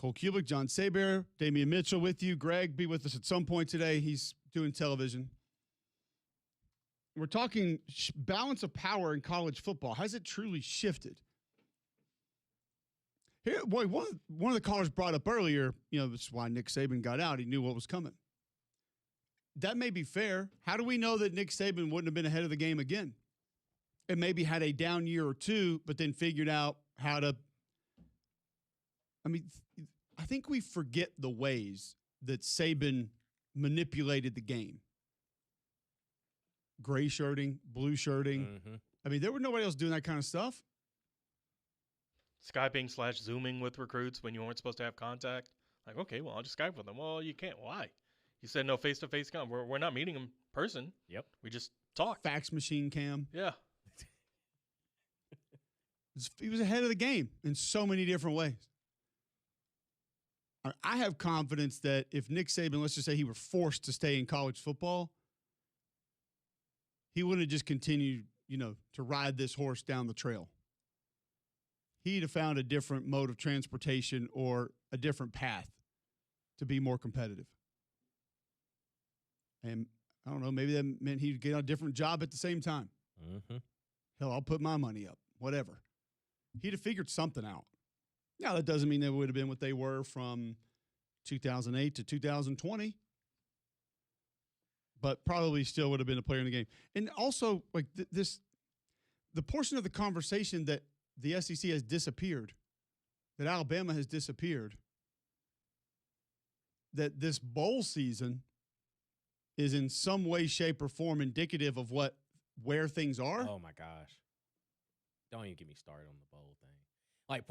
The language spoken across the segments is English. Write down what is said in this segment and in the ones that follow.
Cole Cubelic, John Saber, Damian Mitchell with you. Greg, be with us at some point today. He's doing television. We're talking balance of power in college football. Has it truly shifted? Here, boy, one of the callers brought up earlier, this is why Nick Saban got out. He knew what was coming. That may be fair. How do we know that Nick Saban wouldn't have been ahead of the game again? And maybe had a down year or two, but then figured out how to. I think we forget the ways that Saban manipulated the game. Gray shirting, blue shirting. Mm-hmm. There was nobody else doing that kind of stuff. Skyping / Zooming with recruits when you weren't supposed to have contact. Like, okay, well, I'll just Skype with them. Well, you can't. Why? You said no face-to-face cam. We're not meeting in person. Yep. We just talk. Fax machine cam. Yeah. He was ahead of the game in so many different ways. I have confidence that if Nick Saban, let's just say he were forced to stay in college football, he wouldn't have just continued, to ride this horse down the trail. He'd have found a different mode of transportation or a different path to be more competitive. And I don't know, maybe that meant he'd get a different job at the same time. Mm-hmm. Hell, I'll put my money up, whatever. He'd have figured something out. Now, that doesn't mean they would have been what they were from 2008 to 2020, but probably still would have been a player in the game. And also, like the portion of the conversation that the SEC has disappeared, that Alabama has disappeared, that this bowl season is in some way, shape, or form indicative of where things are. Oh, my gosh. Don't even get me started on the bowl thing. Like,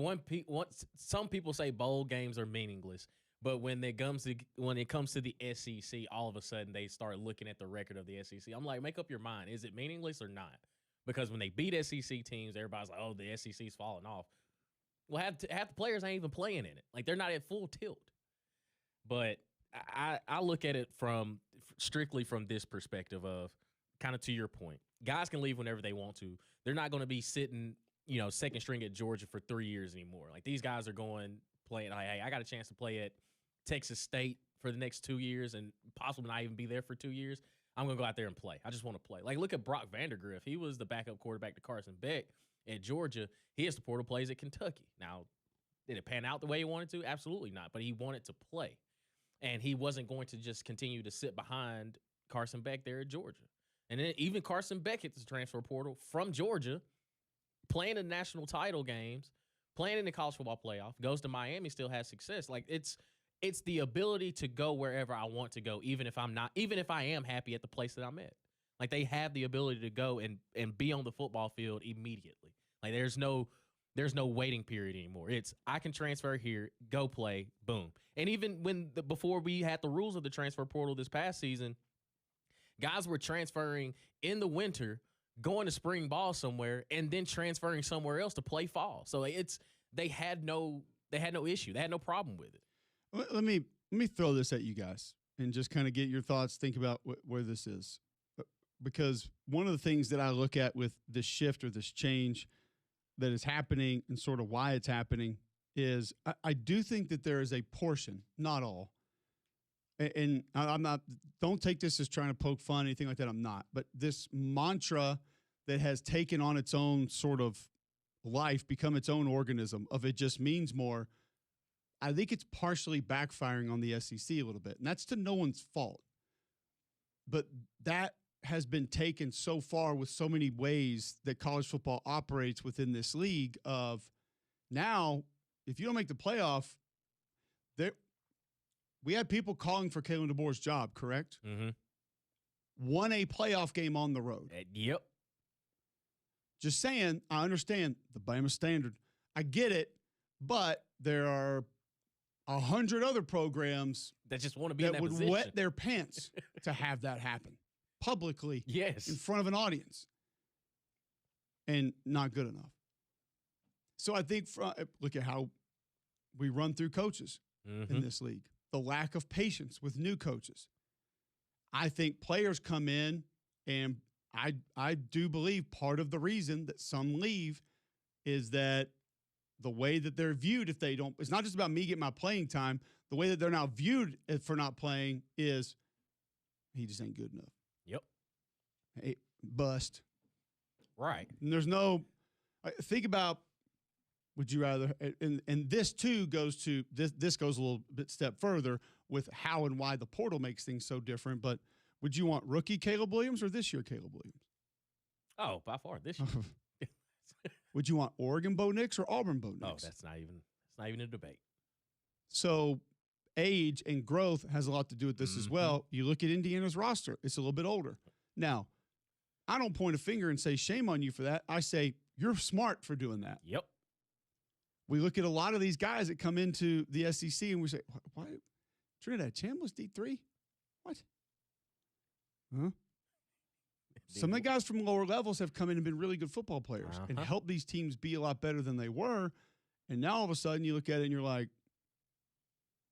some people say bowl games are meaningless, but when it comes to the SEC, all of a sudden they start looking at the record of the SEC. I'm like, make up your mind. Is it meaningless or not? Because when they beat SEC teams, everybody's like, oh, the SEC's falling off. Well, half the players ain't even playing in it. Like, they're not at full tilt. But I look at it strictly from this perspective of, kind of to your point, guys can leave whenever they want to. They're not going to be sitting, second string at Georgia for 3 years anymore. Like, these guys are playing, like, hey, I got a chance to play at Texas State for the next 2 years and possibly not even be there for 2 years. I'm going to go out there and play. I just want to play. Like, look at Brock Vandagriff. He was the backup quarterback to Carson Beck at Georgia. He has the portal plays at Kentucky. Now, did it pan out the way he wanted to? Absolutely not. But he wanted to play. And he wasn't going to just continue to sit behind Carson Beck there at Georgia. And then even Carson Beck hits the transfer portal from Georgia, playing in national title games, playing in the college football playoff, goes to Miami, still has success. Like, it's the ability to go wherever I want to go, even if I am happy at the place that I'm at. Like, they have the ability to go and be on the football field immediately. Like, there's no waiting period anymore. It's, I can transfer here, go play, boom. And even before we had the rules of the transfer portal this past season, guys were transferring in the winter, going to spring ball somewhere, and then transferring somewhere else to play fall. So they had no issue. They had no problem with it. Let me throw this at you guys and just kind of get your thoughts. Think about where this is, because one of the things that I look at with this shift or this change that is happening and sort of why it's happening is I do think that there is a portion, not all, and I'm not, don't take this as trying to poke fun, anything like that. I'm not. But this mantra that has taken on its own sort of life, become its own organism of it just means more, I think it's partially backfiring on the SEC a little bit. And that's to no one's fault. But that has been taken so far with so many ways that college football operates within this league of now, if you don't make the playoff, we had people calling for Kalen DeBoer's job, correct? Mm-hmm. Won a playoff game on the road. Yep. Just saying, I understand the Bama standard. I get it, but there are 100 other programs that just want to be in that would position. wet their pants to have that happen publicly, yes, in front of an audience, and not good enough. So I think look at how we run through coaches in this league. The lack of patience with new coaches. I think players come in, and I do believe part of the reason that some leave is that the way that they're viewed if they don't. It's not just about me getting my playing time. The way that they're now viewed for not playing is he just ain't good enough. Yep. Hey, bust. Right. And there's no think about. Would you rather? And this too goes to this. This goes a little bit step further with how and why the portal makes things so different. But would you want rookie Caleb Williams or this year Caleb Williams? Oh, by far this year. Would you want Oregon Bo Nix or Auburn Bo Nix? Oh, that's not even a debate. So age and growth has a lot to do with this as well. You look at Indiana's roster; it's a little bit older. Now, I don't point a finger and say shame on you for that. I say you're smart for doing that. Yep. We look at a lot of these guys that come into the SEC and we say, why? Trinidad Chambliss, D3? What? Huh? Some of the guys from lower levels have come in and been really good football players and helped these teams be a lot better than they were. And now all of a sudden you look at it and you're like,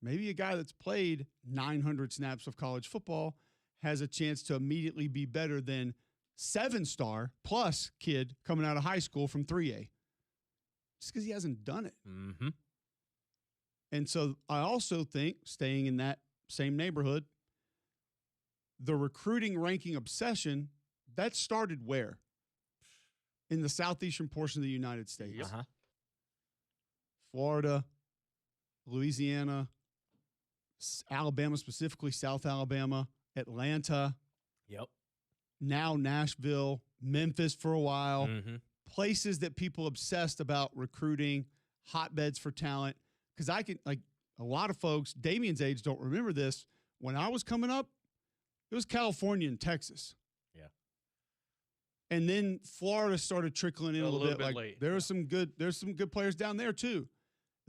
maybe a guy that's played 900 snaps of college football has a chance to immediately be better than 7-star plus kid coming out of high school from 3A. Just because he hasn't done it. Mm-hmm. And so I also think, staying in that same neighborhood, the recruiting ranking obsession, that started where? In the southeastern portion of the United States. Uh-huh. Florida, Louisiana, Alabama, specifically South Alabama, Atlanta. Yep. Now Nashville, Memphis for a while. Mm-hmm. Places that people obsessed about recruiting, hotbeds for talent. Because I can, like a lot of folks, Damien's age don't remember this. When I was coming up, it was California and Texas. Yeah. And then Florida started trickling in a little bit. Like late. there's some good players down there too.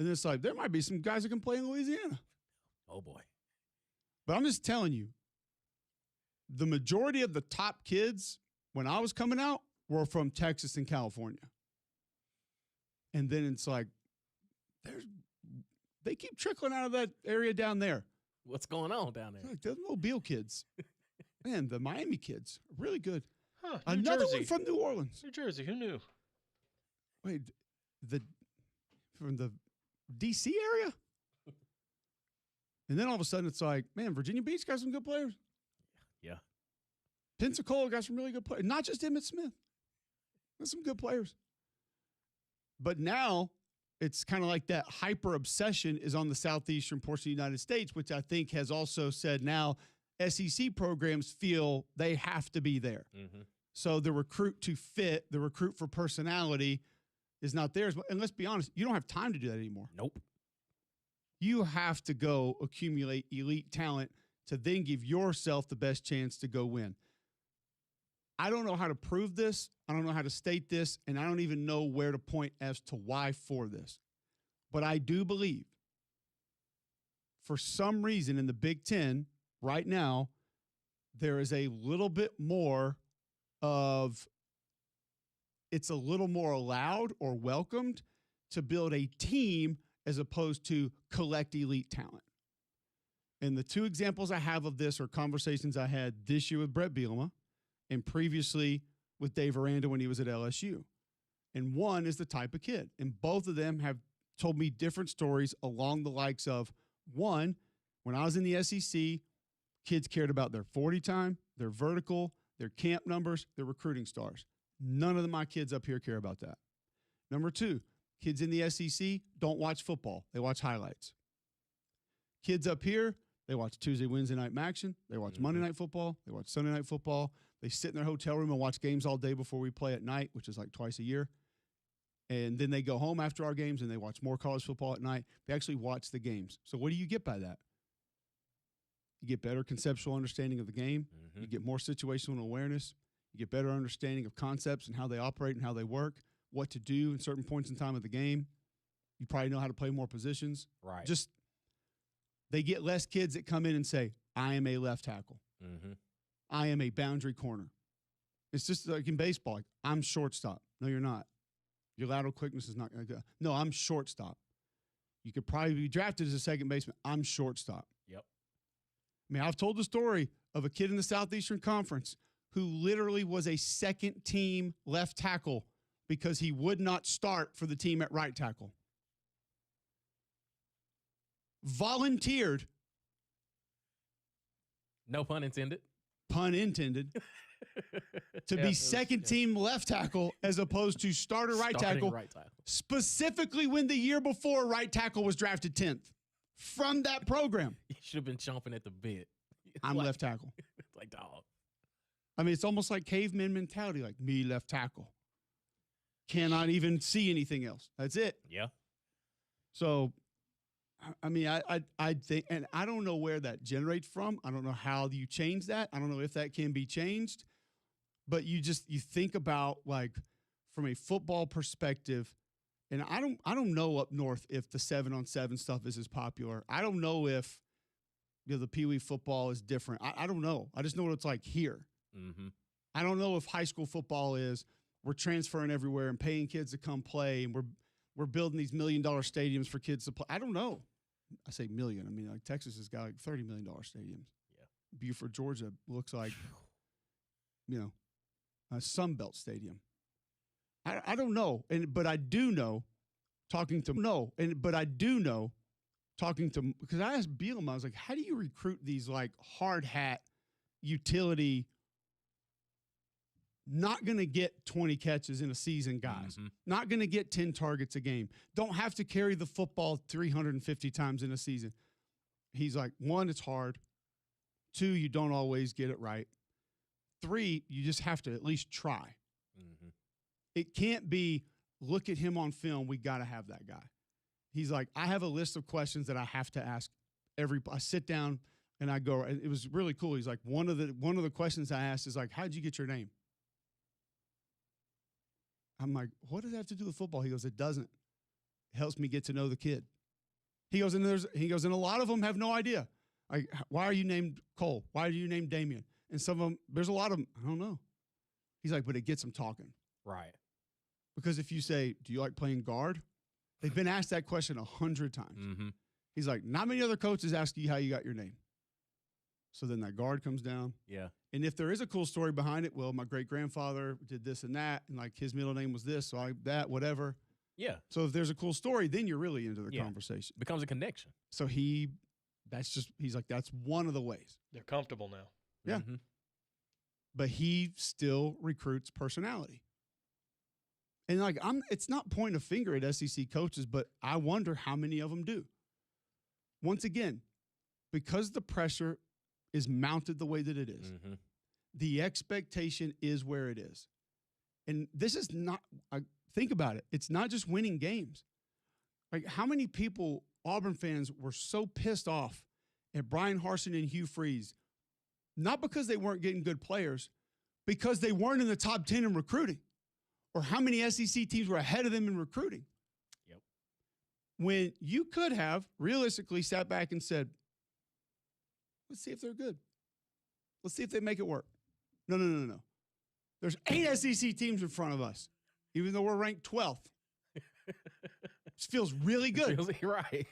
And it's like there might be some guys that can play in Louisiana. Oh boy. But I'm just telling you, the majority of the top kids when I was coming out were from Texas and California. And then it's like, they keep trickling out of that area down there. What's going on down there? Like, the Mobile kids. Man, the Miami kids are really good. Huh, Another Jersey. one from New Orleans. New Jersey, who knew? Wait, from the D.C. area? And then all of a sudden it's like, man, Virginia Beach got some good players. Yeah. Pensacola got some really good players. Not just Emmitt Smith. Got some good players. But now it's kind of like that hyper obsession is on the southeastern portion of the United States, which I think has also said now SEC programs feel they have to be there. Mm-hmm. So the recruit to fit, the recruit for personality is not theirs. And let's be honest, you don't have time to do that anymore. Nope. You have to go accumulate elite talent to then give yourself the best chance to go win. I don't know how to prove this. I don't know how to state this, and I don't even know where to point as to why for this. But I do believe for some reason in the Big Ten right now, there is a little bit more of it's a little more allowed or welcomed to build a team as opposed to collect elite talent. And the two examples I have of this are conversations I had this year with Brett Bielema and previously with Dave Aranda when he was at LSU. And one is the type of kid. And both of them have told me different stories along the likes of, one, when I was in the SEC, kids cared about their 40 time, their vertical, their camp numbers, their recruiting stars. None of my kids up here care about that. Number two, kids in the SEC don't watch football. They watch highlights. Kids up here, they watch Tuesday, Wednesday night action. They watch Monday night football. They watch Sunday night football. They sit in their hotel room and watch games all day before we play at night, which is like twice a year. And then they go home after our games and they watch more college football at night. They actually watch the games. So what do you get by that? You get better conceptual understanding of the game. Mm-hmm. You get more situational awareness. You get better understanding of concepts and how they operate and how they work, what to do in certain points in time of the game. You probably know how to play more positions. Right. Just they get less kids that come in and say, I am a left tackle. Mm-hmm. I am a boundary corner. It's just like in baseball. Like, I'm shortstop. No, you're not. Your lateral quickness is not going to go. No, I'm shortstop. You could probably be drafted as a second baseman. I'm shortstop. Yep. I mean, I've told the story of a kid in the Southeastern Conference who literally was a second-team left tackle because he would not start for the team at right tackle. volunteered, No pun intended. pun intended, to be second team left tackle as opposed to starter right Starting tackle, right tackle. specifically when the year before right tackle was drafted 10th from that program. You should have been chomping at the bit. I'm left tackle. Like, dog. I mean, it's almost like caveman mentality, like me left tackle. Cannot even see anything else. That's it. Yeah. So, I mean, I think, and I don't know where that generates from. I don't know how you change that. I don't know if that can be changed. But you think about, like, from a football perspective, and I don't know up north if the 7-on-7 stuff is as popular. I don't know if the Pee Wee football is different. I don't know. I just know what it's like here. Mm-hmm. I don't know if high school football is we're transferring everywhere and paying kids to come play, and we're building these $1 million stadiums for kids to play. I don't know. I say million. I mean, like, Texas has got like $30 million stadiums. Yeah. Buford, Georgia looks like, a Sunbelt stadium. I don't know, but I do know, because I asked Bielema, I was like, how do you recruit these, like, hard hat utility, not going to get 20 catches in a season guys, not going to get 10 targets a game, don't have to carry the football 350 times in a season? He's like, 1, it's hard. 2, you don't always get it right. 3, you just have to at least try. Mm-hmm. It can't be, look at him on film, we got to have that guy. He's like, I have a list of questions that I have to ask I sit down and I go, it was really cool. He's like, one of the questions I asked is like, how'd you get your name? I'm like, what does that have to do with football? He goes, it doesn't. It helps me get to know the kid. He goes, and a lot of them have no idea. Like, why are you named Cole? Why are you named Damien? And some of them, there's a lot of them, I don't know. He's like, but it gets them talking. Right. Because if you say, do you like playing guard? They've been asked that question 100 times. Mm-hmm. He's like, not many other coaches ask you how you got your name. So then that guard comes down. Yeah. And if there is a cool story behind it, well, my great-grandfather did this and that, and like his middle name was this, so whatever. Yeah. So if there's a cool story, then you're really into the conversation. Becomes a connection. So he's like, that's one of the ways. They're comfortable now. Yeah. Mm-hmm. But he still recruits personality. And like, it's not pointing a finger at SEC coaches, but I wonder how many of them do. Once again, because the pressure is mounted the way that it is, the expectation is where it is. And this is not, think about it. It's not just winning games. Like, how many people, Auburn fans, were so pissed off at Brian Harsin and Hugh Freeze, not because they weren't getting good players, because they weren't in the top 10 in recruiting, or how many SEC teams were ahead of them in recruiting. Yep. When you could have realistically sat back and said, let's see if they're good. Let's see if they make it work. No. There's 8 SEC teams in front of us, even though we're ranked 12th. This feels really good. Feels right.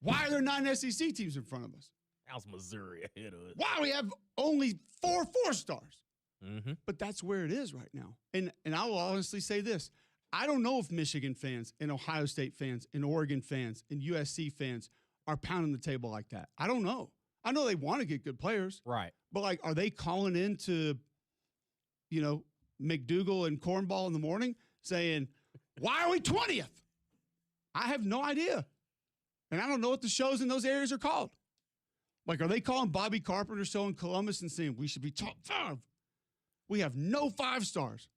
Why are there 9 SEC teams in front of us? How's Missouri ahead of us? Why do we have only 4 4-stars? Mm-hmm. But that's where it is right now. And I will honestly say this. I don't know if Michigan fans and Ohio State fans and Oregon fans and USC fans are pounding the table like that. I don't know. I know they want to get good players. Right. But, like, are they calling into, McDougal and Cornball in the morning saying, why are we 20th? I have no idea. And I don't know what the shows in those areas are called. Like, are they calling Bobby Carpenter show in Columbus and saying we should be top 5? We have no 5-stars.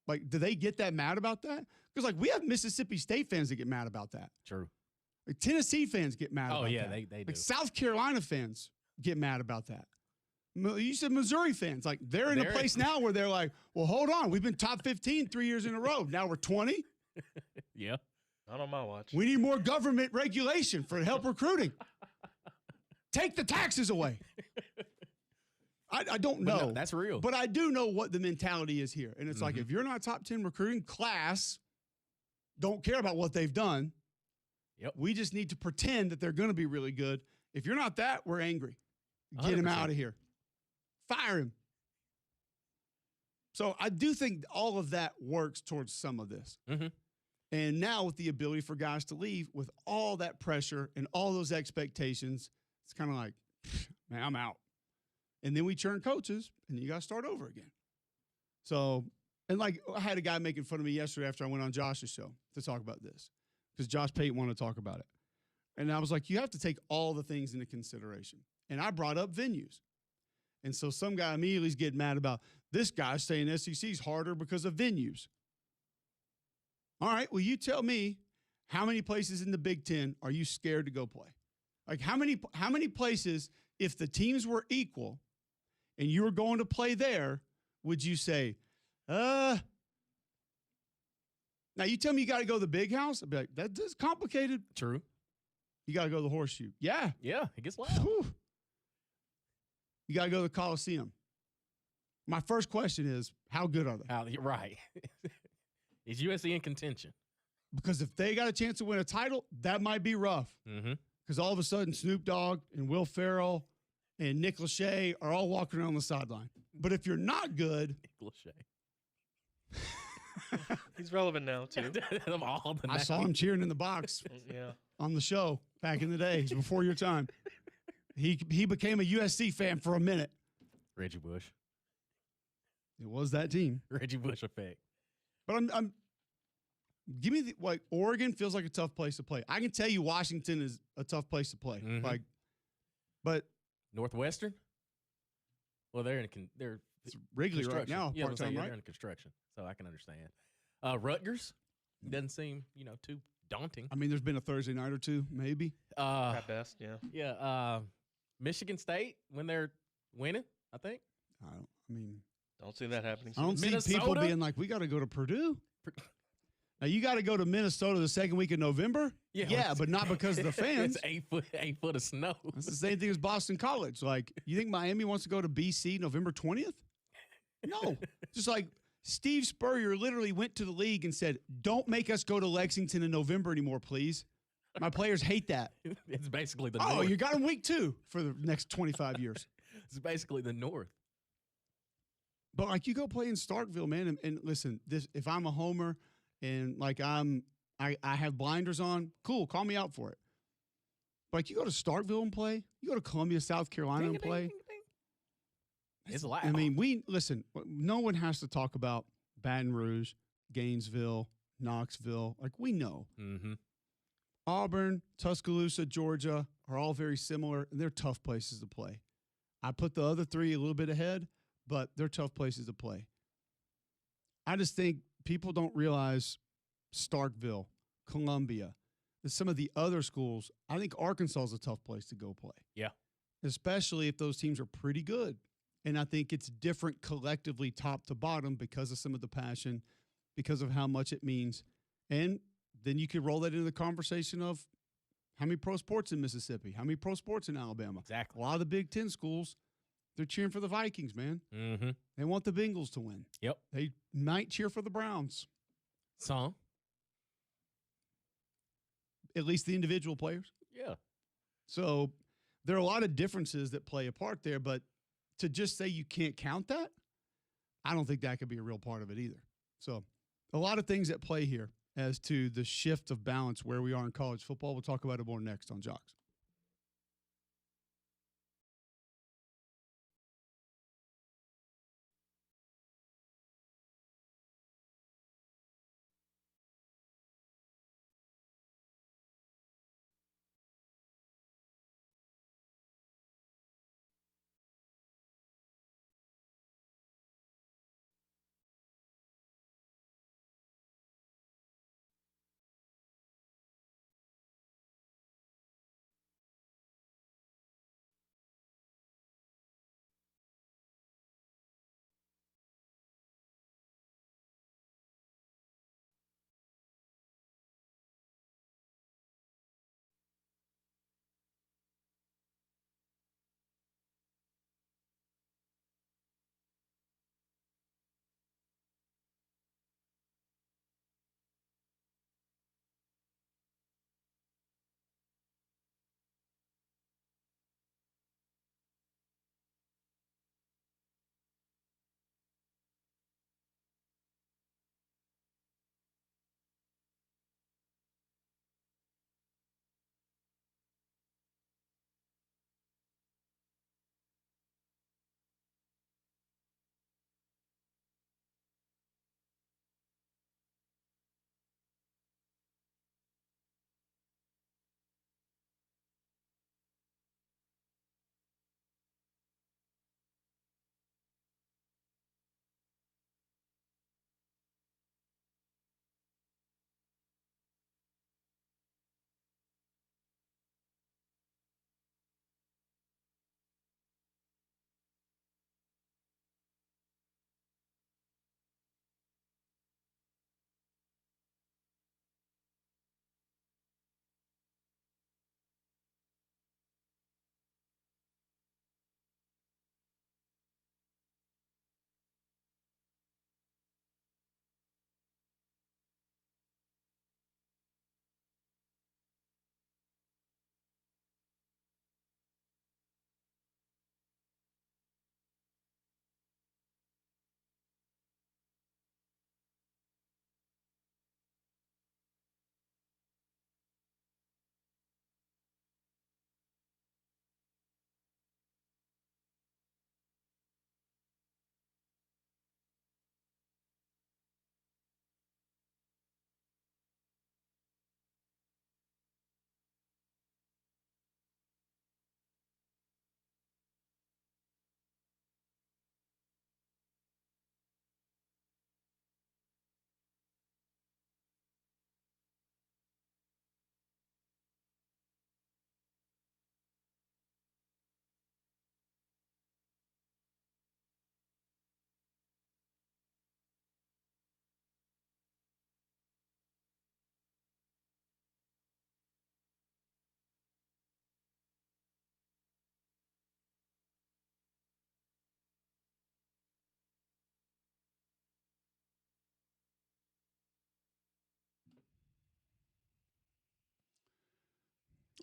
Like, do they get that mad about that? Because, like, we have Mississippi State fans that get mad about that. True. Like, Tennessee fans get mad about that. Oh, yeah, they do. Like, South Carolina fans get mad about that. You said Missouri fans. Like, they're in a place now where they're like, well, hold on. We've been top 15 3 years in a row. Now we're 20. Yeah. Not on my watch. We need more government regulation for help recruiting. Take the taxes away. I don't know. No, that's real. But I do know what the mentality is here. And it's like, if you're not top 10 recruiting class, don't care about what they've done. Yep. We just need to pretend that they're going to be really good. If you're not that, we're angry. Get 100%. him out of here. Fire him. So I do think all of that works towards some of this. Mm-hmm. And now with the ability for guys to leave with all that pressure and all those expectations, it's kind of like, man, I'm out. And then we churn coaches, and you got to start over again. So, and like I had a guy making fun of me yesterday after I went on Josh's show to talk about this because Josh Pate wanted to talk about it. And I was like, you have to take all the things into consideration. And I brought up venues. And so some guy immediately is getting mad about this guy saying SEC is harder because of venues. All right, well, you tell me how many places in the Big Ten are you scared to go play? Like how many places, if the teams were equal and you were going to play there, would you say, now you tell me you got to go to the Big House? I'd be like, that's complicated. True. You got to go to the Horseshoe. Yeah. Yeah, it gets loud. Whew. You got to go to the Coliseum. My first question is, how good are they? Right. Is USC in contention? Because if they got a chance to win a title, that might be rough. Because all of a sudden, Snoop Dogg and Will Ferrell and Nick Lachey are all walking around the sideline. But if you're not good, Nick Lachey. He's relevant now too. Of all the I saw him cheering in the box Yeah. on the show back in the days before your time. He became a USC fan for a minute. Reggie Bush. It was that team. Reggie Bush effect. But I'm give me Oregon feels like a tough place to play. I can tell you Washington is a tough place to play. But Northwestern. Well, they're it's Wrigley right now, Yeah, part-time, right? they're in construction, so I can understand. Rutgers doesn't seem too daunting. I mean, there's been a Thursday night or two, maybe. At best, yeah. Yeah. Michigan State when they're winning, I think. Don't see that happening. I don't see Minnesota? people being like, we got to go to Purdue. Now you got to go to Minnesota the second week of November. Yeah, but not because of the fans. It's 8 foot of snow. That's the same thing as Boston College. Like, you think Miami wants to go to BC November 20th? No. Just like Steve Spurrier literally went to the league and said, "Don't make us go to Lexington in November anymore, please. My players hate that." It's basically the Oh, North. you got them week 2 for the next 25 years. It's basically the North. But like you go play in Starkville, man, and listen, if I'm a homer and like I have blinders on, cool, call me out for it. But like you go to Starkville and play, you go to Columbia, South Carolina and play. It's loud. I mean, no one has to talk about Baton Rouge, Gainesville, Knoxville. Like we know. Mm-hmm. Auburn, Tuscaloosa, Georgia are all very similar, and they're tough places to play. I put the other 3 a little bit ahead, but they're tough places to play. I just think people don't realize Starkville, Columbia, and some of the other schools. I think Arkansas is a tough place to go play. Yeah. Especially if those teams are pretty good. And I think it's different collectively top to bottom because of some of the passion, because of how much it means. And then you could roll that into the conversation of how many pro sports in Mississippi, how many pro sports in Alabama. Exactly. A lot of the Big Ten schools, they're cheering for the Vikings, man. Mm-hmm. They want the Bengals to win. Yep. They might cheer for the Browns. Some. At least the individual players. Yeah. So there are a lot of differences that play a part there, but to just say you can't count that, I don't think that could be a real part of it either. So a lot of things at play here as to the shift of balance where we are in college football. We'll talk about it more next on Jocks.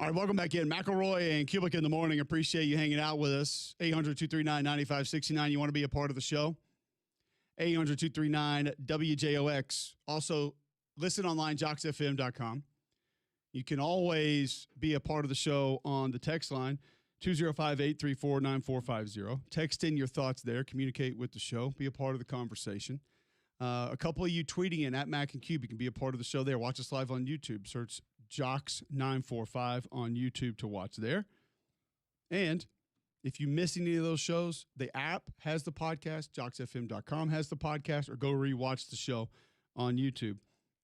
All right, welcome back in. McElroy and Cubelic in the morning. Appreciate you hanging out with us. 800-239-9569. You want to be a part of the show? 800-239-WJOX. Also, listen online, jocksfm.com. You can always be a part of the show on the text line, 205-834-9450. Text in your thoughts there. Communicate with the show. Be a part of the conversation. A couple of you tweeting in at Mac and Cube. You can be a part of the show there. Watch us live on YouTube. Search Jocks945 on YouTube to watch there. And if you miss any of those shows, the app has the podcast. JocksFM.com has the podcast, or go rewatch the show on YouTube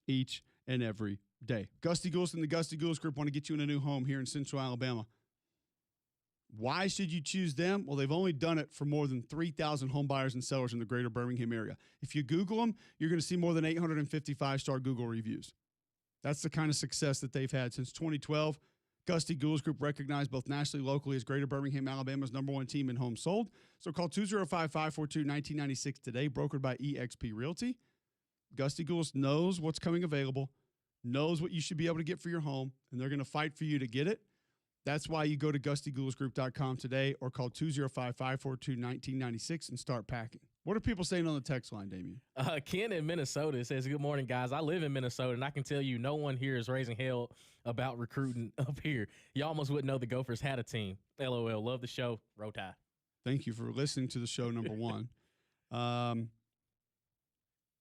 each and every day. Gusty Ghouls and the Gusty Ghouls Group want to get you in a new home here in Central Alabama. Why should you choose them? Well, they've only done it for more than 3,000 home buyers and sellers in the greater Birmingham area. If you Google them, you're going to see more than 850 five-star Google reviews. That's the kind of success that they've had since 2012. Gusty Ghouls Group recognized both nationally and locally as Greater Birmingham, Alabama's #1 team in homes sold. So call 205-542-1996 today, brokered by eXp Realty. Gusty Ghouls knows what's coming available, knows what you should be able to get for your home, and they're going to fight for you to get it. That's why you go to GustyGhoulsGroup.com today or call 205-542-1996 and start packing. What are people saying on the text line, Damien? Ken in Minnesota says, good morning, guys. I live in Minnesota, and I can tell you no one here is raising hell about recruiting up here. You almost wouldn't know the Gophers had a team. LOL. Love the show. Roll Tide. Thank you for listening to the show, number one. I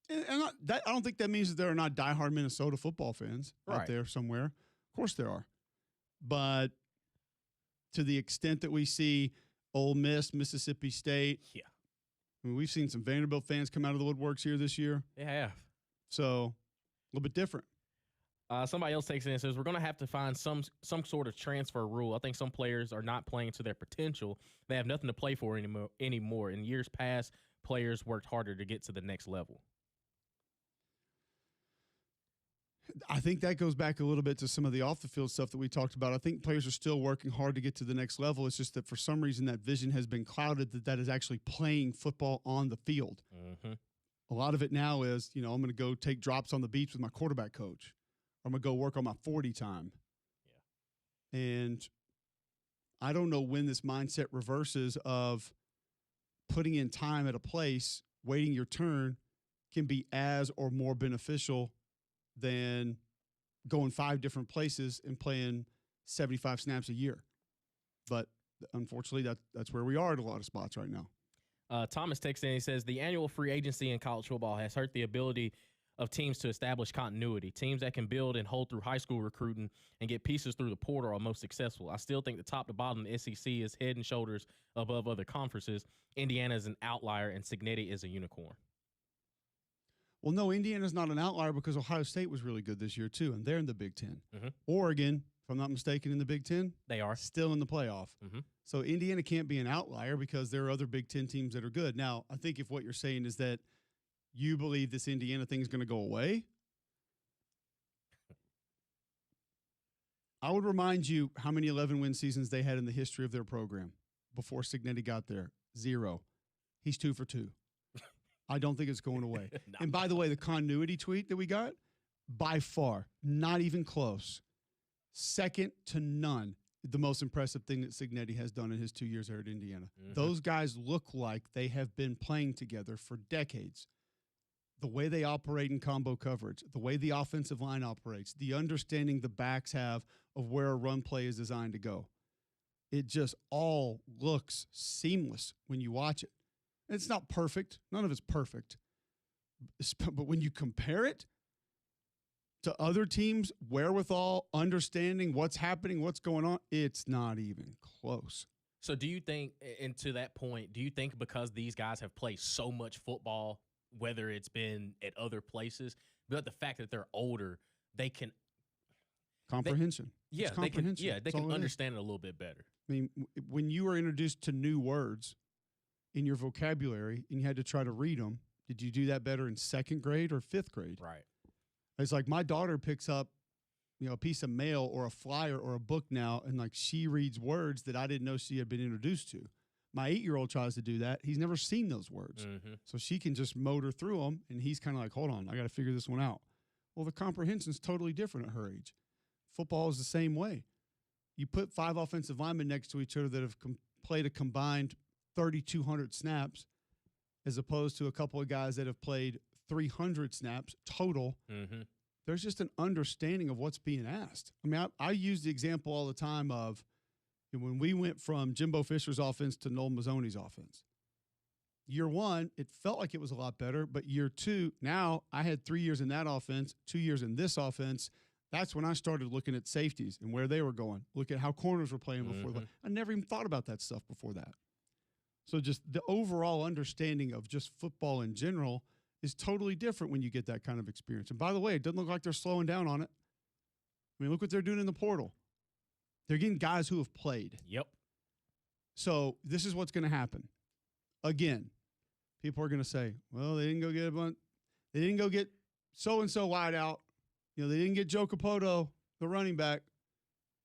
don't think that means that there are not diehard Minnesota football fans out there somewhere. Of course there are. But to the extent that we see Ole Miss, Mississippi State. Yeah. I mean, we've seen some Vanderbilt fans come out of the woodworks here this year. They have. So a little bit different. Somebody else takes it and says, we're going to have to find some sort of transfer rule. I think some players are not playing to their potential. They have nothing to play for anymore. In years past, players worked harder to get to the next level. I think that goes back a little bit to some of the off-the-field stuff that we talked about. I think players are still working hard to get to the next level. It's just that for some reason that vision has been clouded that is actually playing football on the field. Mm-hmm. A lot of it now is, I'm going to go take drops on the beach with my quarterback coach. I'm going to go work on my 40 time. Yeah. And I don't know when this mindset reverses of putting in time at a place, waiting your turn, can be as or more beneficial than going 5 different places and playing 75 snaps a year. But unfortunately, that's where we are at a lot of spots right now. Thomas texts in, he says, the annual free agency in college football has hurt the ability of teams to establish continuity. Teams that can build and hold through high school recruiting and get pieces through the portal are most successful. I still think the top to bottom, the SEC is head and shoulders above other conferences. Indiana is an outlier, and Cignetti is a unicorn. Well, no, Indiana's not an outlier because Ohio State was really good this year, too, and they're in the Big Ten. Mm-hmm. Oregon, if I'm not mistaken, in the Big Ten. They are. Still in the playoff. Mm-hmm. So Indiana can't be an outlier because there are other Big Ten teams that are good. Now, I think if what you're saying is that you believe this Indiana thing is going to go away, I would remind you how many 11-win seasons they had in the history of their program before Cignetti got there. 0. He's 2 for 2. I don't think it's going away. No. And by the way, the continuity tweet that we got, by far, not even close, second to none, the most impressive thing that Cignetti has done in his 2 years there at Indiana. Mm-hmm. Those guys look like they have been playing together for decades. The way they operate in combo coverage, the way the offensive line operates, the understanding the backs have of where a run play is designed to go. It just all looks seamless when you watch it. It's not perfect. None of it's perfect. But when you compare it to other teams' wherewithal, understanding what's happening, what's going on, it's not even close. So do you think, and to that point, do you think because these guys have played so much football, whether it's been at other places, but the fact that they're older, they can comprehension. They can understand it a little bit better. I mean, when you were introduced to new words in your vocabulary and you had to try to read them, did you do that better in 2nd grade or 5th grade? Right. It's like my daughter picks up, a piece of mail or a flyer or a book now, and like she reads words that I didn't know she had been introduced to. My 8-year-old tries to do that. He's never seen those words. Mm-hmm. So she can just motor through them, and he's kind of like, hold on, I got to figure this one out. Well, the comprehension's totally different at her age. Football is the same way. you put 5 offensive linemen next to each other that have played a combined 3,200 snaps, as opposed to a couple of guys that have played 300 snaps total. Mm-hmm. There's just an understanding of what's being asked. I mean, I use the example all the time of when we went from Jimbo Fisher's offense to Noel Mazzoni's offense. Year 1, it felt like it was a lot better, but year 2, now I had 3 years in that offense, 2 years in this offense. That's when I started looking at safeties and where they were going. Look at how corners were playing before. Mm-hmm. I never even thought about that stuff before that. So just the overall understanding of just football in general is totally different when you get that kind of experience. And by the way, it doesn't look like they're slowing down on it. I mean, look what they're doing in the portal. They're getting guys who have played. Yep. So this is what's going to happen. Again, people are going to say, well, they didn't go get a bunch. They didn't go get so-and-so wide out. You know, they didn't get Joe Capoto, the running back.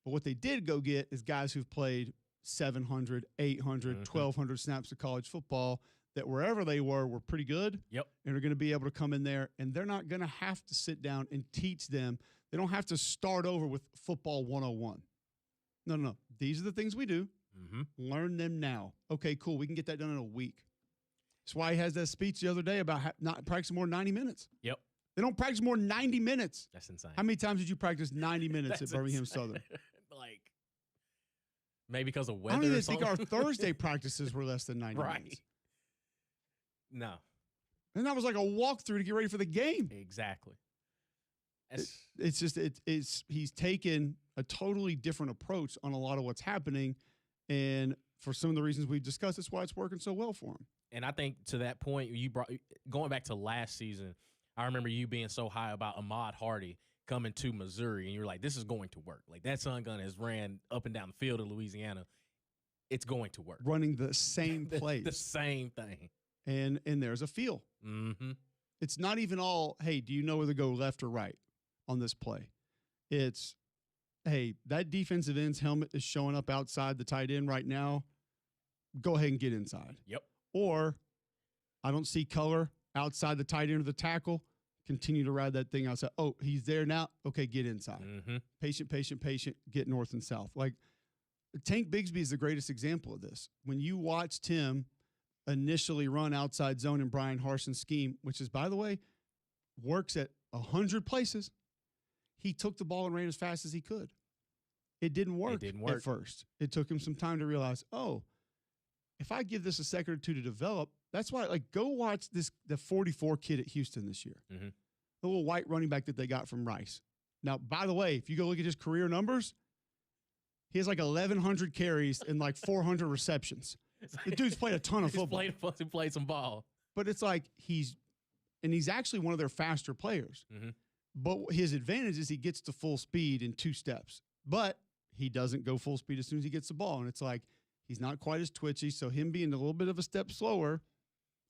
But what they did go get is guys who've played 700, 800, 1,200 snaps of college football that wherever they were pretty good. Yep. And are going to be able to come in there, and they're not going to have to sit down and teach them. They don't have to start over with football 101. No. These are the things we do. Mm-hmm. Learn them now. Okay, cool. We can get that done in a week. That's why he has that speech the other day about not practicing more than 90 minutes. Yep. They don't practice more than 90 minutes. That's insane. How many times did you practice 90 minutes at Birmingham insane. Southern? Like, maybe because of I weather. don't even or think something. our Thursday practices were less than 90 Right. minutes. No. And that was like a walkthrough to get ready for the game. Exactly. He's taken a totally different approach on a lot of what's happening. And for some of the reasons we've discussed, that's why it's working so well for him. And I think to that point, going back to last season, I remember you being so high about Ahmad Hardy coming to Missouri, and you're like, this is going to work. Like, that son gun has ran up and down the field in Louisiana. It's going to work. Running the same plays. The same thing. And there's a feel. Mm-hmm. It's not even all, hey, do you know whether to go left or right on this play? It's, hey, that defensive end's helmet is showing up outside the tight end right now. Go ahead and get inside. Yep. Or I don't see color outside the tight end or the tackle. Continue to ride that thing outside. Oh, he's there now. Okay, get inside. Mm-hmm. Patient. Get north and south. Like Tank Bigsby is the greatest example of this. When you watched him initially run outside zone in Brian Harson's scheme, which is, by the way, works at 100 places, he took the ball and ran as fast as he could. It didn't work at first. It took him some time to realize, oh, if I give this a second or two to develop, that's why, like, go watch the 44 kid at Houston this year. Mm-hmm. The little white running back that they got from Rice. Now, by the way, if you go look at his career numbers, he has like 1,100 carries and like 400 receptions. The dude's played a ton of football. He played some ball. But it's like he's actually one of their faster players. Mm-hmm. But his advantage is he gets to full speed in 2 steps. But he doesn't go full speed as soon as he gets the ball. And it's like he's not quite as twitchy. So him being a little bit of a step slower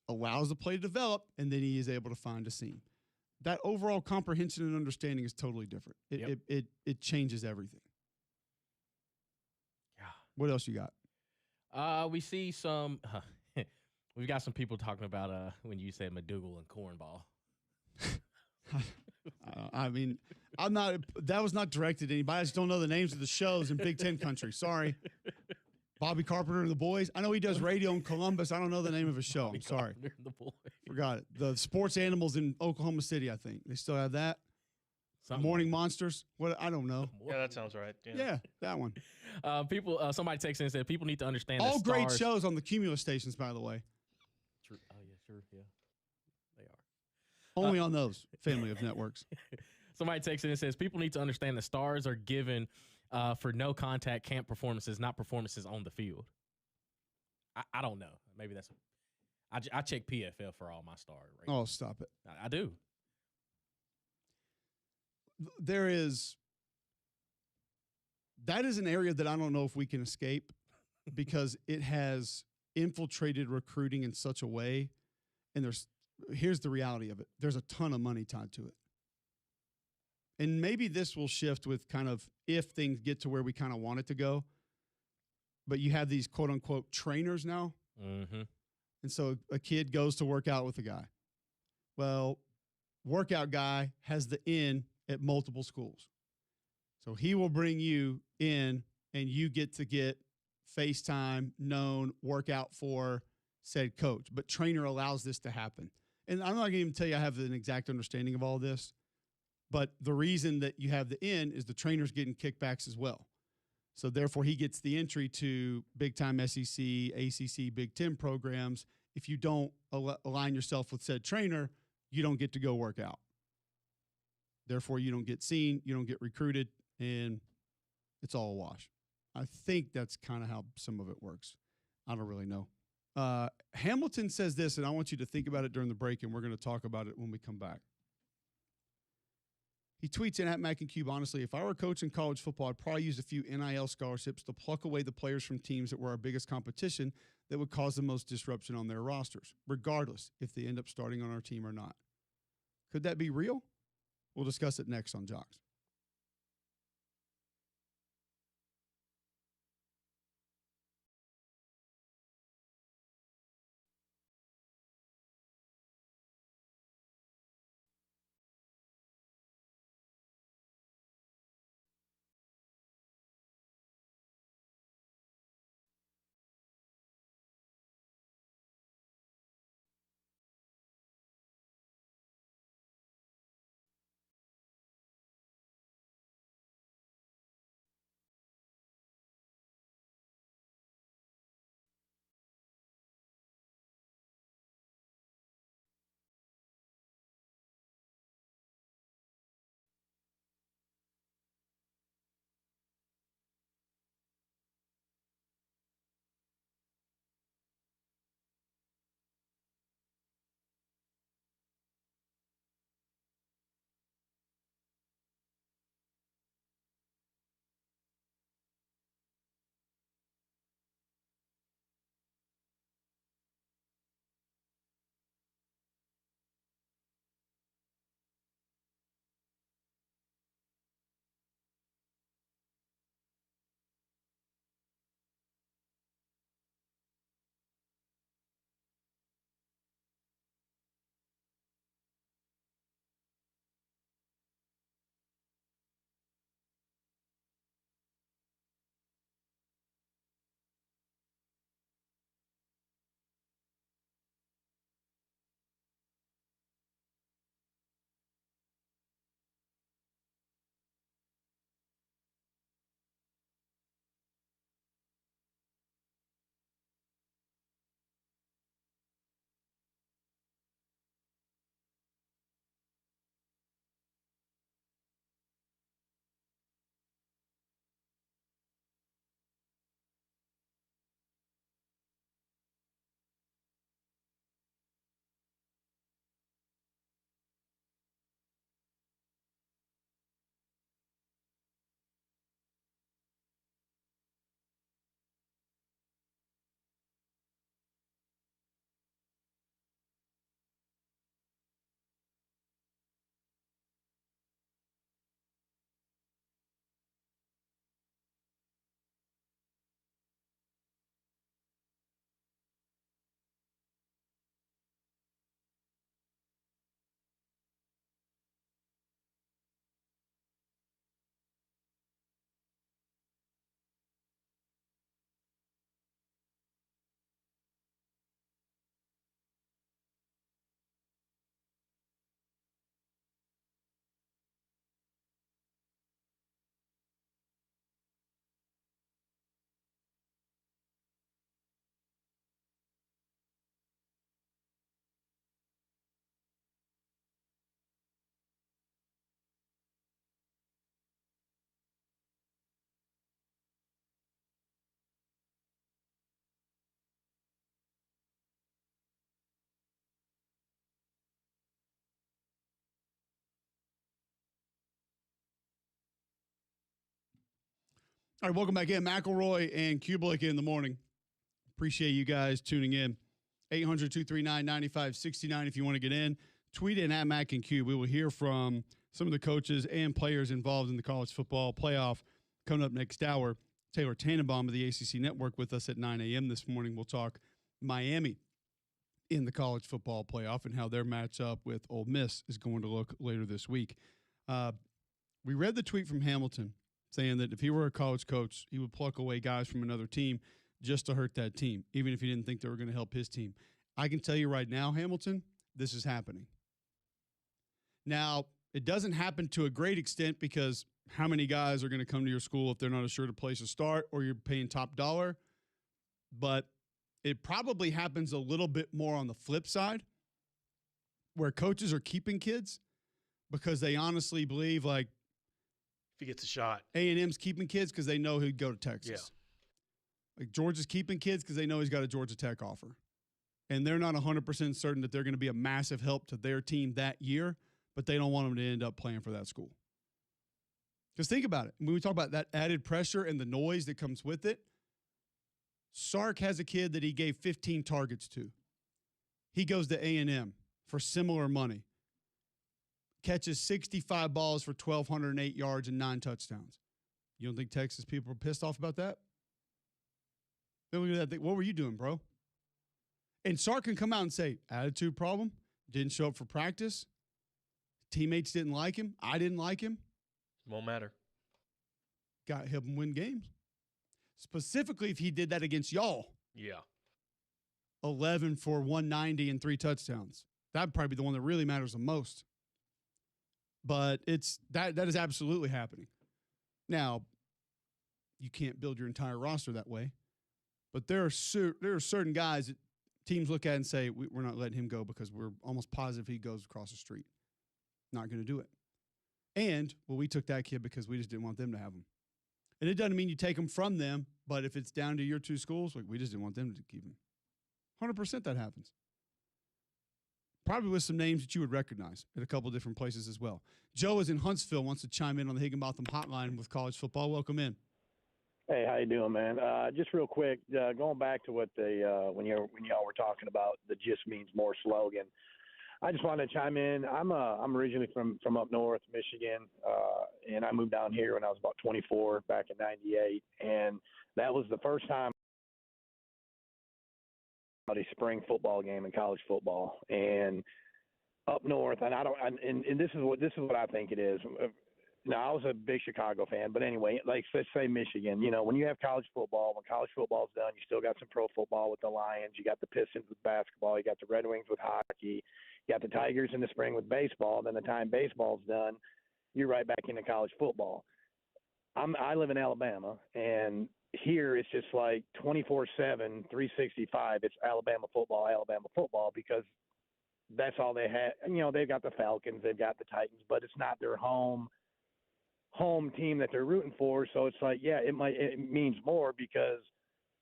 allows the play to develop, and then he is able to find a seam. That overall comprehension and understanding is totally different. It changes everything. Yeah. What else you got? We see some. We've got some people talking about when you said McDougal and cornball. I mean, I'm not. That was not directed at anybody. I just don't know the names of the shows in Big Ten country. Sorry, Bobby Carpenter and the Boys. I know he does radio in Columbus. I don't know the name of his show. I'm sorry. The Boys. Forgot it. The Sports Animals in Oklahoma City. I think they still have that. Morning Monsters. What? I don't know. Yeah, that sounds right. Yeah, that one. Somebody texted and said people need to understand. All that great shows on the Cumulus stations, by the way. True. Oh yeah, sure, yeah, they are. Only on those family of networks. Somebody texted and says people need to understand the stars are given for no contact camp performances, not performances on the field. I don't know. Maybe that's. I check PFF for all my star ratings. Oh, stop it. I do. That is an area that I don't know if we can escape because it has infiltrated recruiting in such a way. And here's the reality of it. There's a ton of money tied to it. And maybe this will shift with kind of if things get to where we kind of want it to go. But you have these quote unquote trainers now. Mm-hmm. And so a kid goes to work out with a guy. Well, workout guy has the in at multiple schools. So he will bring you in and you get to get FaceTime, known, workout for said coach. But trainer allows this to happen. And I'm not going to even tell you I have an exact understanding of all this, but the reason that you have the in is the trainer's getting kickbacks as well. So therefore, he gets the entry to big-time SEC, ACC, Big Ten programs. If you don't align yourself with said trainer, you don't get to go work out. Therefore, you don't get seen, you don't get recruited, and it's all a wash. I think that's kind of how some of it works. I don't really know. Hamilton says this, and I want you to think about it during the break, and we're going to talk about it when we come back. He tweets in at Mac and Cube, honestly, if I were coaching college football, I'd probably use a few NIL scholarships to pluck away the players from teams that were our biggest competition that would cause the most disruption on their rosters, regardless if they end up starting on our team or not. Could that be real? We'll discuss it next on Jocks. All right, welcome back in. McElroy and Cubelic in the morning. Appreciate you guys tuning in. 800-239-9569 if you want to get in. Tweet in at Mac and Cube. We will hear from some of the coaches and players involved in the college football playoff coming up next hour. Taylor Tannenbaum of the ACC Network with us at 9 a.m. this morning. We'll talk Miami in the college football playoff and how their matchup with Ole Miss is going to look later this week. We read the tweet from Hamilton. saying that if he were a college coach, he would pluck away guys from another team just to hurt that team, even if he didn't think they were going to help his team. I can tell you right now, Hamilton, this is happening. Now, it doesn't happen to a great extent because how many guys are going to come to your school if they're not assured a place to start or you're paying top dollar? But it probably happens a little bit more on the flip side where coaches are keeping kids because they honestly believe like if he gets a shot, A&M's keeping kids because they know he'd go to Texas. Yeah. Like Georgia's keeping kids because they know he's got a Georgia Tech offer. And they're not 100% certain that they're going to be a massive help to their team that year, but they don't want them to end up playing for that school. Because think about it. When we talk about that added pressure and the noise that comes with it, Sark has a kid that he gave 15 targets to. He goes to A&M for similar money. Catches 65 balls for 1,208 yards and 9 touchdowns. You don't think Texas people are pissed off about that? Then look at that. What were you doing, bro? And Sark can come out and say, attitude problem, didn't show up for practice, teammates didn't like him, I didn't like him. Won't matter. Got him win games. Specifically if he did that against y'all. Yeah. 11 for 190 and 3 touchdowns. That'd probably be the one that really matters the most. But that is absolutely happening. Now, you can't build your entire roster that way. But there are certain guys that teams look at and say, we're not letting him go because we're almost positive he goes across the street. Not going to do it. And, well, we took that kid because we just didn't want them to have him. And it doesn't mean you take him from them, but if it's down to your 2 schools, like we just didn't want them to keep him. 100% that happens. Probably with some names that you would recognize at a couple of different places as well. Joe is in Huntsville, wants to chime in on the Higginbotham hotline with college football. Welcome in. Hey, how you doing, man? Just real quick, going back to what when y'all were talking about the "just means more" slogan. I just wanted to chime in. I'm originally from up north, Michigan, and I moved down here when I was about 24 back in '98, and that was the first time a spring football game in college football. And up north, and this is what I think it is. Now, I was a big Chicago fan, but anyway, like let's say Michigan, when you have college football, when college football's done, you still got some pro football with the Lions, you got the Pistons with basketball, you got the Red Wings with hockey, you got the Tigers in the spring with baseball. Then the time baseball's done, you're right back into college football. I live in Alabama, and here it's just like 24/7, 365. It's Alabama football because that's all they had. They've got the Falcons, they've got the Titans, but it's not their home team that they're rooting for. So it's like, yeah, it means more because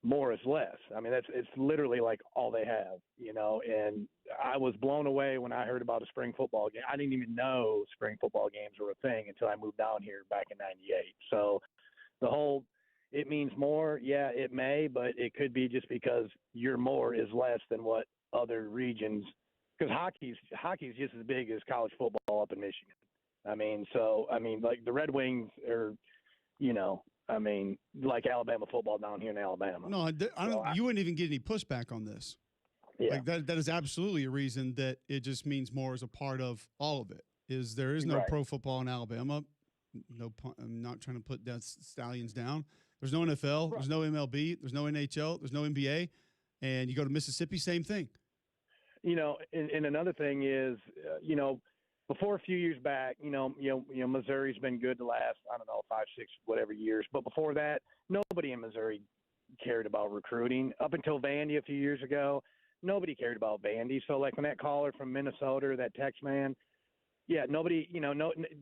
more is less. I mean, it's literally like all they have, and I was blown away when I heard about a spring football game. I didn't even know spring football games were a thing until I moved down here back in '98. So the whole, it means more. Yeah, it may, but it could be just because your more is less than what other regions, because hockey's just as big as college football up in Michigan. Like the Red Wings are, like Alabama football down here in Alabama. No, you wouldn't even get any pushback on this. Yeah. Like that is absolutely a reason that it just means more as a part of all of it. There is no right. pro football in Alabama. I'm not trying to put that Stallions down. There's no NFL. Right. There's no MLB. There's no NHL. There's no NBA. And you go to Mississippi, same thing. And another thing is, before a few years back, Missouri's been good the last, 5, 6, whatever years. But before that, nobody in Missouri cared about recruiting. Up until Vandy a few years ago, nobody cared about Vandy. So, like, when that caller from Minnesota, that text man, yeah, nobody,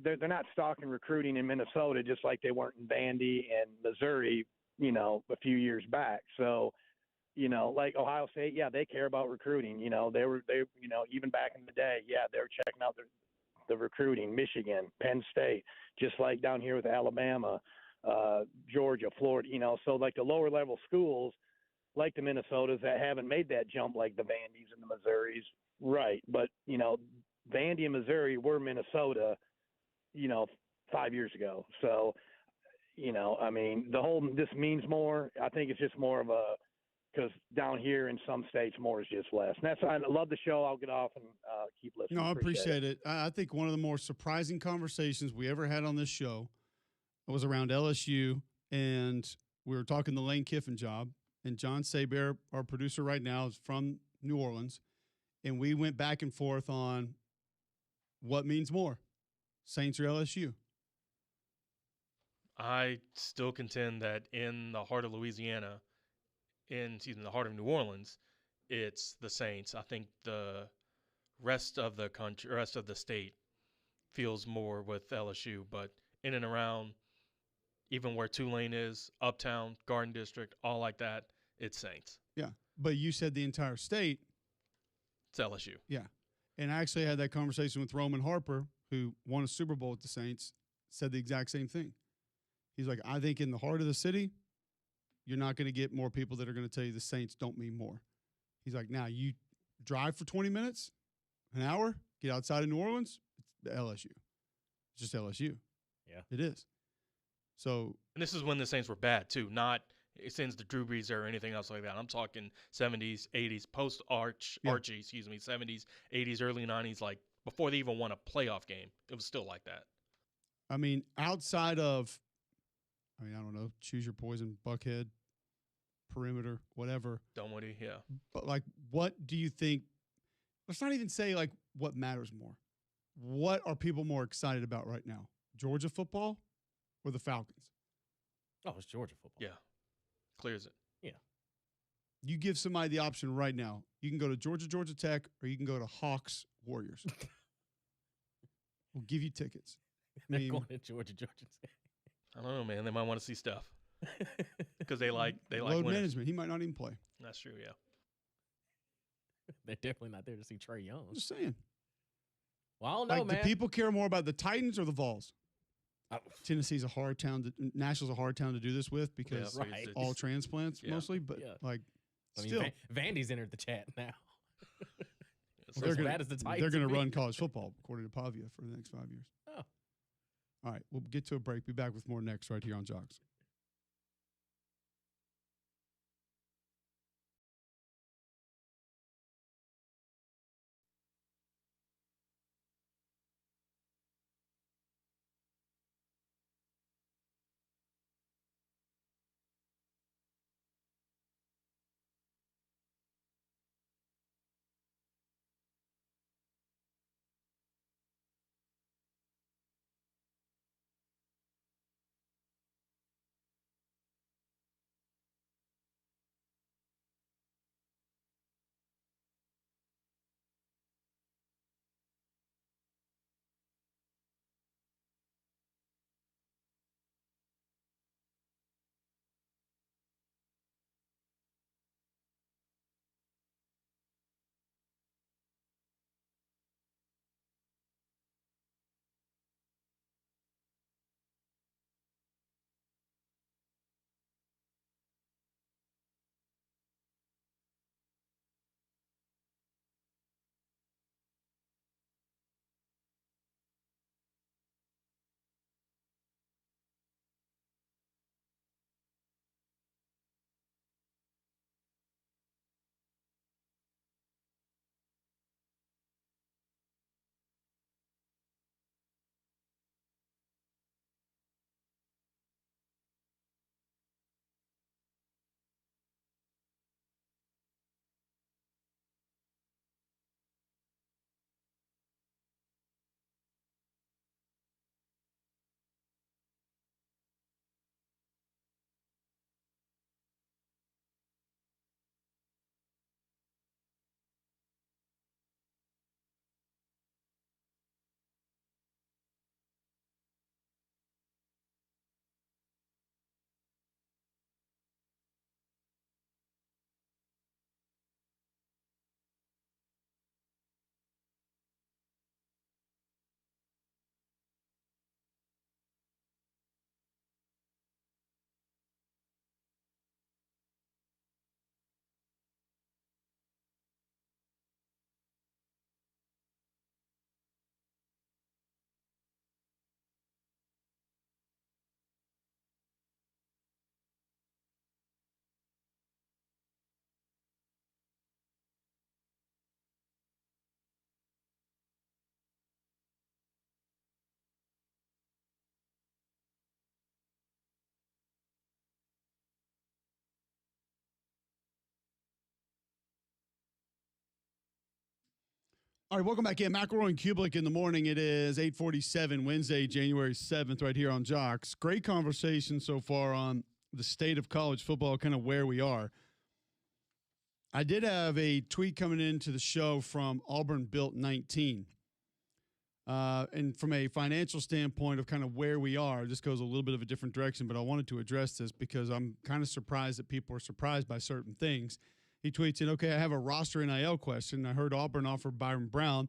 they're not stalking recruiting in Minnesota just like they weren't in Vandy and Missouri, a few years back. So, like Ohio State, yeah, they care about recruiting. They even back in the day, yeah, they were checking out the recruiting. Michigan, Penn State, just like down here with Alabama, Georgia, Florida, so like the lower level schools, like the Minnesotas that haven't made that jump like the Vandys and the Missouris, right? But Vandy and Missouri were Minnesota, 5 years ago. So, the whole this means more. I think it's just more of a. Because down here in some states, more is just less. And I love the show. I'll get off and keep listening. No, I appreciate it. I think one of the more surprising conversations we ever had on this show I was around LSU, and we were talking the Lane Kiffin job. And John Saber, our producer right now, is from New Orleans. And we went back and forth on what means more, Saints or LSU. I still contend that in the heart of Louisiana, the heart of New Orleans, it's the Saints. I think the rest of the country, rest of the state, feels more with LSU, but in and around, even where Tulane is, Uptown, Garden District, all like that, it's Saints. Yeah. But you said the entire state. It's LSU. Yeah. And I actually had that conversation with Roman Harper, who won a Super Bowl with the Saints, said the exact same thing. He's like, I think in the heart of the city, you're not going to get more people that are going to tell you the Saints don't mean more. He's like, now you drive for 20 minutes, an hour, get outside of New Orleans, it's LSU. It's just LSU. Yeah. It is. So. And this is when the Saints were bad, too, not since the Drew Brees or anything else like that. I'm talking 70s, 80s, post-Archie, 70s, 80s, early 90s, like before they even won a playoff game. It was still like that. I mean, outside of, I don't know, choose your poison, Buckhead, perimeter, whatever. Dunwoody, yeah. But, like, what do you think? Let's not even say, like, what matters more. What are people more excited about right now? Georgia football or the Falcons? Oh, it's Georgia football. Yeah. Clears it. Yeah. You give somebody the option right now. You can go to Georgia Tech, or you can go to Hawks Warriors. We'll give you tickets. They're going to Georgia Tech. I don't know, man. They might want to see stuff because they like load winners. management. He might not even play. That's true, yeah. They're definitely not there to see Trey Young. I'm just saying. Well, I don't know, like, man. do people care more about the Titans or the Vols? Tennessee's a hard town. Nashville's a hard town to do this with because right. all transplants mostly. But like, still, Vandy's entered the chat now. They're as gonna, bad as the Titans. They're going to run college football according to Pavia for the next 5 years. Oh. All right, we'll get to a break. Be back with more next right here on Jocks. All right, welcome back in. McElroy and Cubelic in the morning. It is 8:47, Wednesday, January 7th, right here on Jocks. Great conversation so far on the state of college football, kind of where we are. I did have a tweet coming into the show from Auburn Built 19. And from a financial standpoint of kind of where we are, this goes a little bit of a different direction, but I wanted to address this because I'm kind of surprised that people are surprised by certain things. He tweets in, okay, I have a roster NIL question. I heard Auburn offer Byron Brown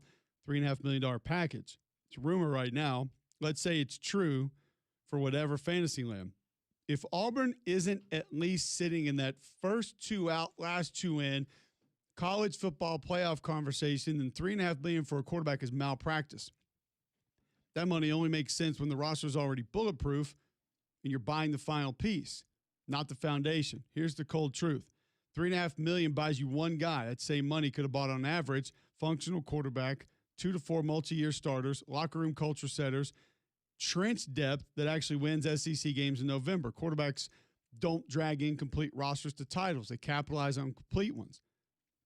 $3.5 million package. It's a rumor right now. Let's say it's true for whatever fantasy land. If Auburn isn't at least sitting in that first two out, last two in college football playoff conversation, then $3.5 million for a quarterback is malpractice. That money only makes sense when the roster is already bulletproof and you're buying the final piece, not the foundation. Here's the cold truth. $3.5 million buys you one guy. That same money could have bought on average functional quarterback, 2 to 4 multi-year starters, locker room culture setters, trench depth that actually wins SEC games in November. Quarterbacks don't drag incomplete rosters to titles. They capitalize on complete ones.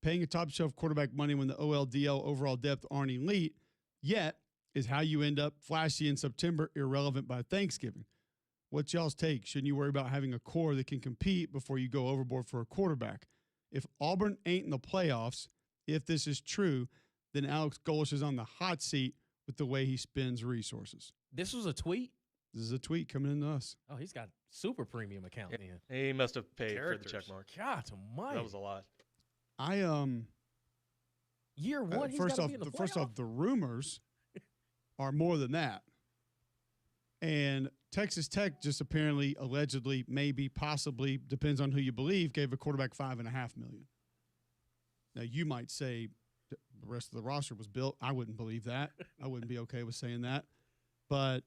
Paying a top-shelf quarterback money when the OLDL overall depth aren't elite yet is how you end up flashy in September, irrelevant by Thanksgiving. What's y'all's take? Shouldn't you worry about having a core that can compete before you go overboard for a quarterback? If Auburn ain't in the playoffs, if this is true, then Alex Golesh is on the hot seat with the way he spends resources. This was a tweet? This is a tweet coming into us. Oh, he's got super premium account then. He must have paid Characters. for the check mark. God almighty. That was a lot. Year one, he's first gotta off, be in the first playoff? off, the rumors are more than that. And Texas Tech just apparently, allegedly, maybe, possibly, depends on who you believe, gave a quarterback $5.5 million. Now, you might say the rest of the roster was built. I wouldn't believe that. I wouldn't be okay with saying that. But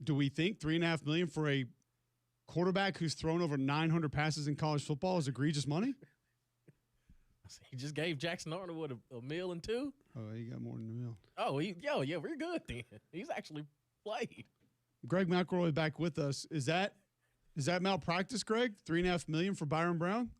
do we think $3.5 million for a quarterback who's thrown over 900 passes in college football is egregious money? He just gave Jackson Arnold what, a meal and two? Oh, he got more than a meal. Oh, yeah, we're good then. He's actually played. Greg McElroy back with us. Is that malpractice, Greg? $3.5 million for Byron Brown?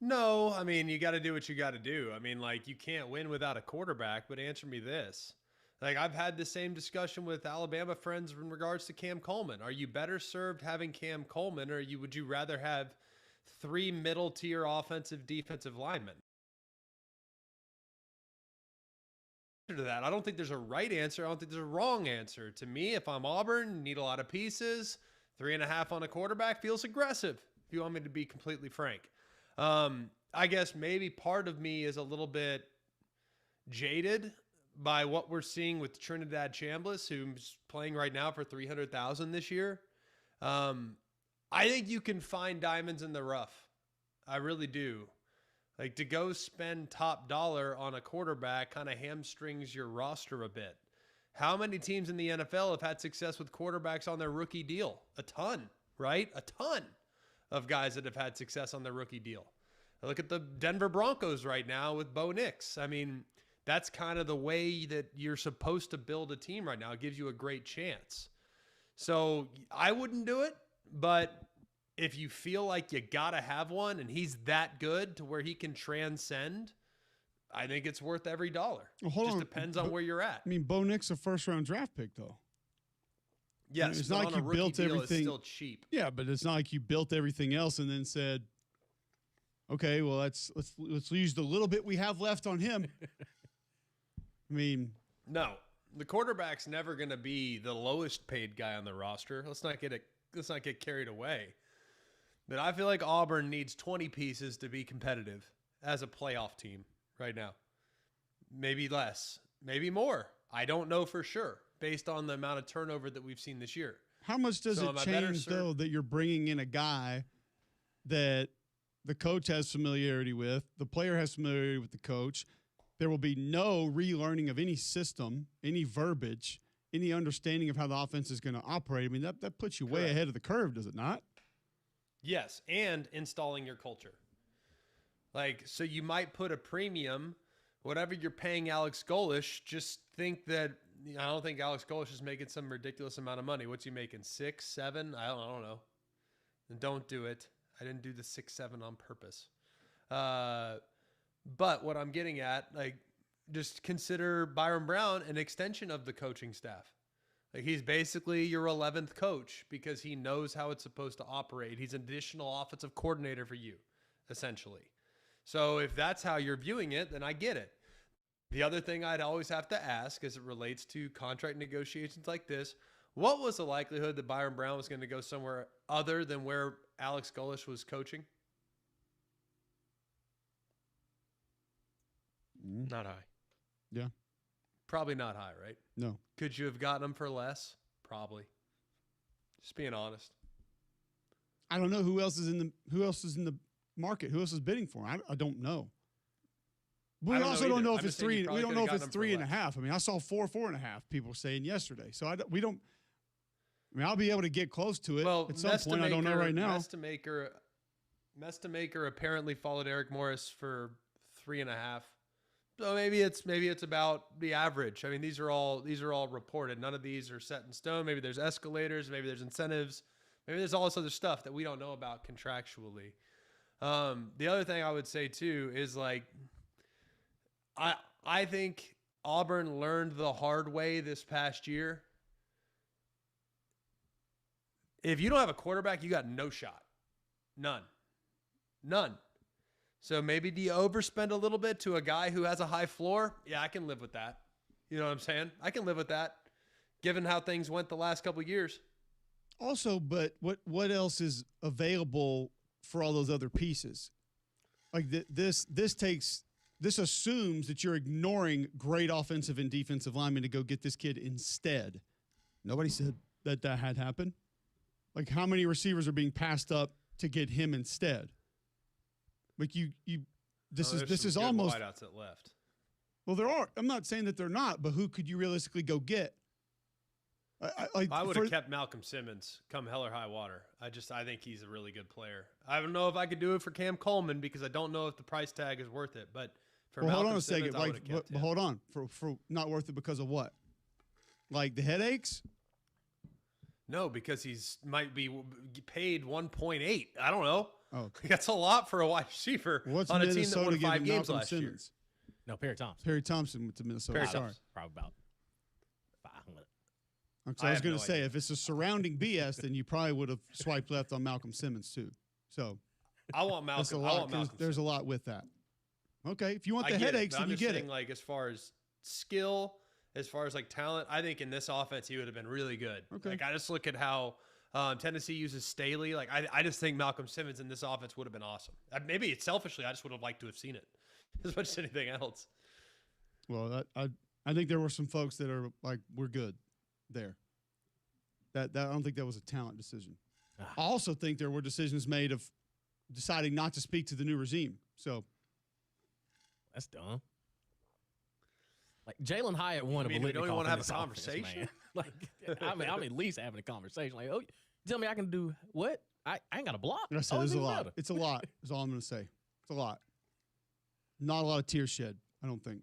No, I mean, you got to do what you got to do. I mean, like, you can't win without a quarterback, but answer me this. Like, I've had the same discussion with Alabama friends in regards to Cam Coleman. Are you better served having Cam Coleman, or would you rather have 3 middle-tier offensive, defensive linemen? To that, I don't think there's a right answer. I don't think there's a wrong answer. To me, if I'm Auburn, need a lot of pieces, 3.5 on a quarterback feels aggressive, if you want me to be completely frank. I guess maybe part of me is a little bit jaded by what we're seeing with Trinidad Chambliss, who's playing right now for $300,000 this year. I think you can find diamonds in the rough. I really do. Like, to go spend top dollar on a quarterback kind of hamstrings your roster a bit. How many teams in the NFL have had success with quarterbacks on their rookie deal? A ton, right? A ton of guys that have had success on their rookie deal. Look at the Denver Broncos right now with Bo Nix. I mean, that's kind of the way that you're supposed to build a team right now. It gives you a great chance. So I wouldn't do it, but if you feel like you got to have one and he's that good to where he can transcend, I think it's worth every dollar. Well, it just depends on where you're at. I mean, Bo Nix a first-round draft pick, though. Yes, I mean, it's not like you built everything. It's still cheap. Yeah, but it's not like you built everything else and then said, okay, well, let's use the little bit we have left on him. I mean, no, the quarterback's never going to be the lowest paid guy on the roster. Let's not get carried away. But I feel like Auburn needs 20 pieces to be competitive as a playoff team right now. Maybe less, maybe more. I don't know for sure based on the amount of turnover that we've seen this year. How much does it change, though, that you're bringing in a guy that the coach has familiarity with, the player has familiarity with the coach? There will be no relearning of any system, any verbiage, any understanding of how the offense is going to operate. I mean, that puts you way ahead of the curve, does it not? Yes, and installing your culture. Like, so you might put a premium, whatever you're paying Alex Golesh, just think that, I don't think Alex Golesh is making some ridiculous amount of money. What's he making, 6, 7? I don't know. And don't do it. I didn't do the 6, 7 on purpose. But what I'm getting at, like, just consider Byron Brown an extension of the coaching staff. Like, he's basically your 11th coach because he knows how it's supposed to operate. He's an additional offensive coordinator for you, essentially. So if that's how you're viewing it, then I get it. The other thing I'd always have to ask as it relates to contract negotiations like this, what was the likelihood that Byron Brown was going to go somewhere other than where Alex Golesh was coaching? Not high. Yeah. Probably not high, right? No. Could you have gotten him for less? Probably. Just being honest. I don't know who else is in the market. Who else is bidding for him? I don't know. We also don't know if it's three. We don't know if it's 3.5. I mean, I saw 4.5 people saying yesterday. So we don't. I mean, I'll be able to get close to it at some point. I don't know right now. Mestamaker apparently followed Eric Morris for 3.5. So maybe it's about the average. I mean, these are all reported. None of these are set in stone. Maybe there's escalators. Maybe there's incentives. Maybe there's all this other stuff that we don't know about contractually. The other thing I would say too is, like, I think Auburn learned the hard way this past year. If you don't have a quarterback, you got no shot. None. So maybe do you overspend a little bit to a guy who has a high floor? Yeah, I can live with that. You know what I'm saying? I can live with that, given how things went the last couple of years. Also, but what else is available for all those other pieces? Like this assumes that you're ignoring great offensive and defensive linemen to go get this kid instead. Nobody said that had happened. Like, how many receivers are being passed up to get him instead? Like this is almost wideouts that left. Well, there are. I'm not saying that they're not, but who could you realistically go get? I would have kept Malcolm Simmons come hell or high water. I think he's a really good player. I don't know if I could do it for Cam Coleman because I don't know if the price tag is worth it. But for Malcolm hold on a Simmons, second. But hold on. For not worth it because of what? Like the headaches? No, because he's might be paid 1.8. I don't know. Oh, that's a lot for a wide receiver on a team that won 5 games Malcolm last Simmons? year. No, Perry Thompson. Perry Thompson went to Minnesota. Sorry. Probably about 500. I was going to say, if it's a surrounding BS, then you probably would have swiped left on Malcolm Simmons too. So I want Malcolm. There's a lot with that. Okay, if you want the headaches, headaches, then you get it. Like, as far as skill, as far as like talent, I think in this offense he would have been really good. Okay. Like, I just look at how Tennessee uses Staley. Like, I just think Malcolm Simmons in this offense would have been awesome. Maybe it's selfishly, I just would have liked to have seen it as much as anything else. Well, I think there were some folks that are like, we're good there. That I don't think that was a talent decision. I also think there were decisions made of deciding not to speak to the new regime. So that's dumb. Like, Jalen Hyatt won a we don't even want to have a conversation. Office, like, I'm at least having a conversation. Like, oh, tell me I can do what? I ain't got a block. I said, there's a lot. It's a lot. Is all I'm going to say. It's a lot. Not a lot of tears shed, I don't think.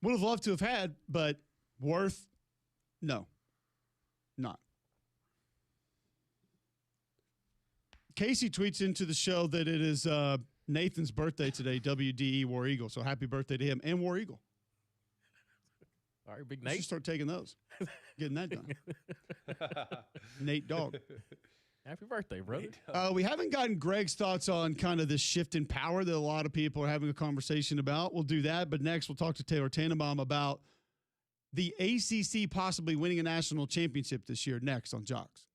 Would have loved to have had, but worth, no, not. Casey tweets into the show that it is Nathan's birthday today, WDE War Eagle. So happy birthday to him and War Eagle. All right, Big Nate. Nate. Start taking those. Getting that done. Nate Dogg. Happy birthday, brother. We haven't gotten Greg's thoughts on kind of this shift in power that a lot of people are having a conversation about. We'll do that. But next, we'll talk to Taylor Tannenbaum about the ACC possibly winning a national championship this year, next on Jocks.